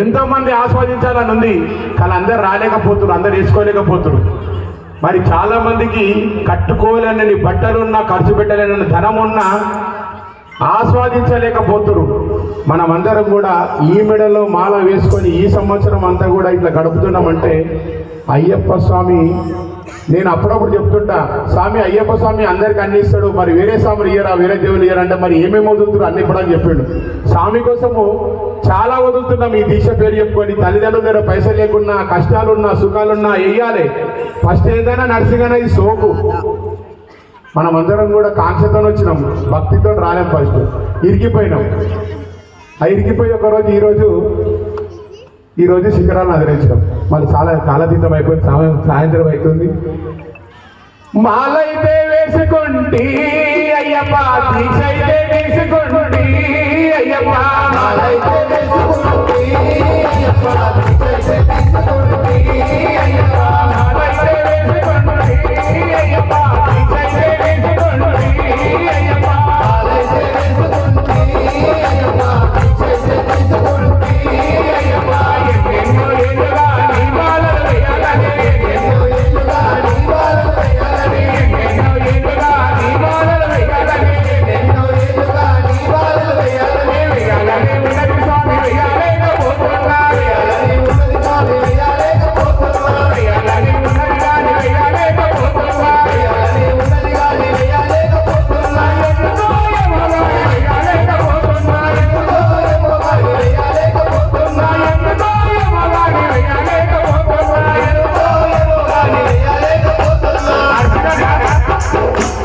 ఎంతోమంది ఆస్వాదించాలని ఉంది, కానీ అందరు రాలేకపోతున్నారు, అందరు వేసుకోలేకపోతున్నారు. మరి చాలామందికి కట్టుకోలేనని బట్టలున్నా, ఖర్చు పెట్టలేనని ధనం ఉన్నా ఆస్వాదించలేకపోతున్నారు. మనమందరం కూడా ఈ మెడలో మాల వేసుకొని ఈ సంవత్సరం అంతా కూడా ఇట్లా గడుపుతున్నామంటే అయ్యప్ప స్వామి, నేను అప్పుడప్పుడు చెప్తుంటా, స్వామి అయ్యప్ప స్వామి అందరికి అన్ని ఇస్తాడు, మరి వేరే స్వామిని ఇయ్యరా, వేరే దేవుని ఇయ్యరంటే మరి ఏమేమి వదులుతున్నారు అన్ని కూడా అని చెప్పాడు. స్వామి కోసము చాలా వదులుతున్నాం ఈ దీక్ష పేరు చెప్పుకొని. తల్లిదండ్రుల దగ్గర పైసలు లేకున్నా, కష్టాలున్నా, సుఖాలున్నా వెయ్యాలి. ఫస్ట్ ఏదైనా నర్సింగ్ అనేది సోకు. మనమందరం కూడా కాంక్షతో వచ్చినాం, భక్తితో రాలేం. ఫస్ట్ ఇరికిపోయినాం. ఆ ఇరికిపోయి ఒకరోజు ఈరోజు శిఖరాలను అధిరించడం. మళ్ళీ చాలా కాలతీతం అయిపోయింది, సాయంత్రం అవుతుంది. మాలైతే వేసుకోండి అయ్యప్ప, దీక్ష అయితే వేసుకోండి అయ్యప్ప, మాలైతే వేసుకోండి అయ్యప్ప, దీక్ష అయితే వేసుకోండి అయ్యప్ప, మాలైతే వేసుకోండి అయ్యప్ప, దీక్ష అయితే వేసుకోండి అయ్యప్ప, మాలైతే వేసుకోండి అయ్యప్ప, దీక్ష అయితే వేసుకోండి అయ్యప్ప. ఎన్నో ఏళ్ళుగా నీ మాలలు వేయాలని, ఎన్నో ఏళ్ళుగా నీ మాలలు వేయాలని, ఎన్నో ఏళ్ళుగా నీ మాలలు వేయాలని, ఎన్నో ఏళ్ళుగా నీ మాలలు వేయాలని, వేయాలని ఉన్నది స్వామి వేయలేకపోతున్నా, వేయాలని ఉన్నది స్వామి వేయలేకపోతున్నా, వేయాలని ఉన్నది కానీ వేయలేకపోతున్నా, వేయాలని ఉన్నది కానీ వేయలేకపోతున్నా, ఎందుకో ఏమో కానీ వేయలేకపోతున్నా, ఎందుకో ఏమో కానీ వేయలేకపోతున్నా, ఎందుకో ఏమో కానీ వేయలేకపోతున్నా, ఎందుకో ఏమో కానీ వేయలేకపోతున్నా.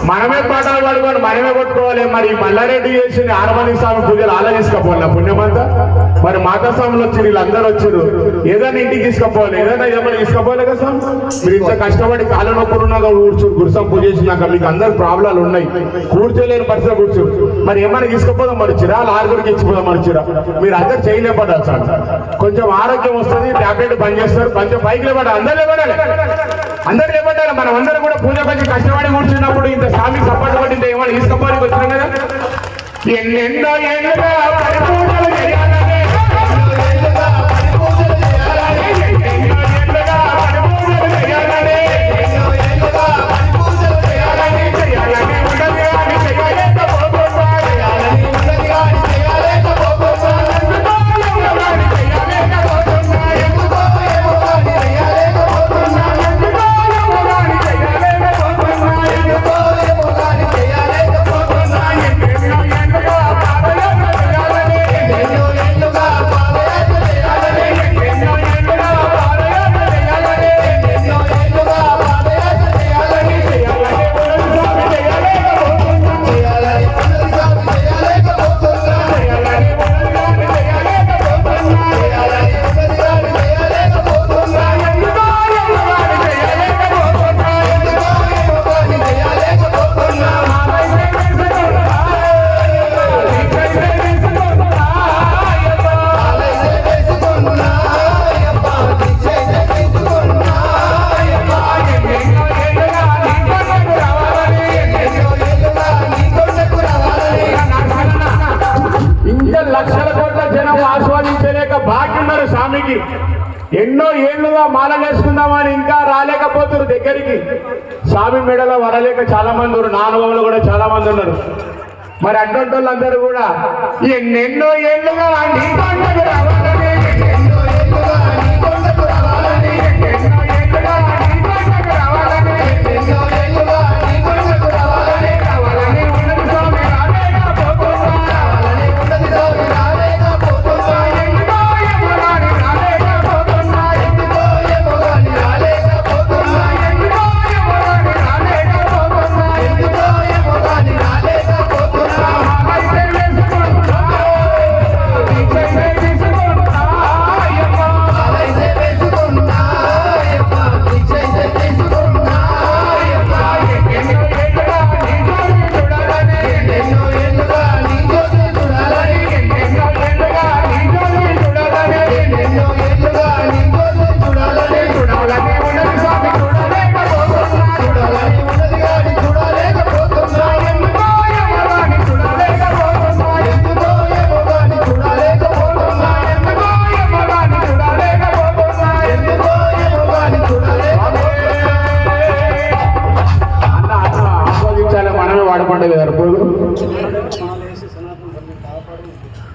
మనమే పాటలు పాడుకొని మనమే కొట్టుకోవాలి. మరి మల్లారెడ్డి చేసిన ఆరమణి స్వామి పూజలు ఆలోచించుకోపోవాలి పుణ్యమంతా. మరి మాతా స్వాములు వచ్చి వీళ్ళందరూ వచ్చారు, ఏదైనా ఇంటికి తీసుకపోవాలి, ఏదైనా తీసుకపోవాలి కదా స్వామి. మీరు ఇంత కష్టపడి కాళ్ళ నొప్పులు ఉన్నాక కూర్చోరు, గురుసం పూజ చేసినాక మీకు అందరు ప్రాబ్లాలు ఉన్నాయి, కూర్చోలేని పరిస్థితి కూర్చోరు. మరి ఏమైనా తీసుకుపోదాం మరిచిరా, ఆరుగురికి ఇచ్చిపోదాం మరిచిరా. మీరు అందరు చేయలేపడాలి సార్, కొంచెం ఆరోగ్యం వస్తుంది, టాబ్లెట్ బంద్ చేస్తారు, కొంచెం పైకి లేపడాలి, అందరు లేపడాలి, అందరు లేపడాలి. మనం అందరం కూడా పూజ కొంచెం కష్టపడి కూర్చున్నప్పుడు ఇంత స్వామి సపోర్ట్ పడి ఇంత ఏమైనా తీసుకపోవడానికి వచ్చినాం కదా. ఎన్నెన్నో ఏళ్ళుగా పరిపూజలు చేయాలని, ఎన్నో ఏళ్ళుగా పరిపూజలు చేయాలని, ఎన్నో ఏళ్ళుగా పరిపూజలు చేయాలని, ఎన్నో ఏళ్ళుగా పరిపూజలు చేయాలని, చేయాలని ఉన్నది కానీ చేయలేకపోతున్నా, చేయాలని ఉన్నది కానీ చేయలేకపోతున్నా, ఎందుకో ఏమో కానీ చేయలేకపోతున్నా, ఎందుకో ఏమో కానీ చేయలేకపోతున్నా, ఎందుకో ఏమో కానీ చేయలేకపోతున్నా, ఎందుకో ఏమో కానీ చేయలేకపోతున్నా. ఎన్నెన్నో ఏళ్ళుగా పాదయాత్ర చేయాలని, ఎన్నో ఏళ్ళుగా పాదయాత్ర చేయాలని, ఎన్నో ఏళ్ళుగా పాదయాత్ర చేయాలని, ఎన్నో ఏళ్ళుగా పాదయాత్ర చేయాలని, చేయాలని ఉన్నది స్వామి చేయలేకపోతున్నా, చేయాలని ఉన్నది స్వామి చేయలేకపోతున్నా, చేయాలని ఉన్నది స్వామి చేయలేకపోతున్నా, చేయాలని ఉన్నది స్వామి చేయలేకపోతున్నా, ఎందుకో ఏమో కానీ చేయలేకపోతున్నా, ఎందుకో ఏమో కానీ చేయలేకపోతున్నా. మాలైతే వేసుకుంటా దీక్ష అయితే వేసుకుంటా అయ్యప్ప, మాలైతే వేసుకుంటా అయ్యప్ప, దీక్ష అయితే వేసుకుంటా అయ్యప్ప. ఎన్నెన్నో ఏళ్ళుగా నీ కొండకు రావాలని, ఎన్నెన్నో ఏళ్ళుగా నీ కొండకు రావాలని. ఇంత లక్షల కోట్ల జనం ఆస్వాదించలేక బాకీ ఉన్నారు స్వామికి. ఎన్నో ఏళ్ళుగా మాల వేసుకుందామని ఇంకా రాలేకపోతున్నారు దగ్గరికి. స్వామి మెడలో వరలేక చాలా మంది ఉన్నారు, నా అనుభవంలో కూడా చాలా మంది ఉన్నారు. మరి అటువంటి వాళ్ళందరూ కూడా ఎన్నెన్నో ఏళ్ళుగా నీ కొండకు రావాలని, ఎన్నెన్నో ఏళ్ళుగా నీ కొండకు రావాలని, ఎన్నెన్నో ఏళ్ళుగా నీ కొండకు రావాలని, ఎన్నెన్నో ఏళ్ళుగా నీ కొండకు రావాలని, రావాలని ఉన్నది స్వామి రాలేకపోతున్నా, రావాలని ఉన్నది స్వామి రాలేకపోతున్నా, ఎందుకో ఏమో కానీ రాలేకపోతున్నా, ఎందుకో ఏమో కానీ రాలేకపోతున్నా, ఎందుకో ఏమో కానీ రాలేకపోతున్నా, ఎందుకో ఏమో కానీ రాలేకపోతున్నా. మాలైతే వేసుకుంటా దీక్ష అయితే వేసుకుంటా రోజు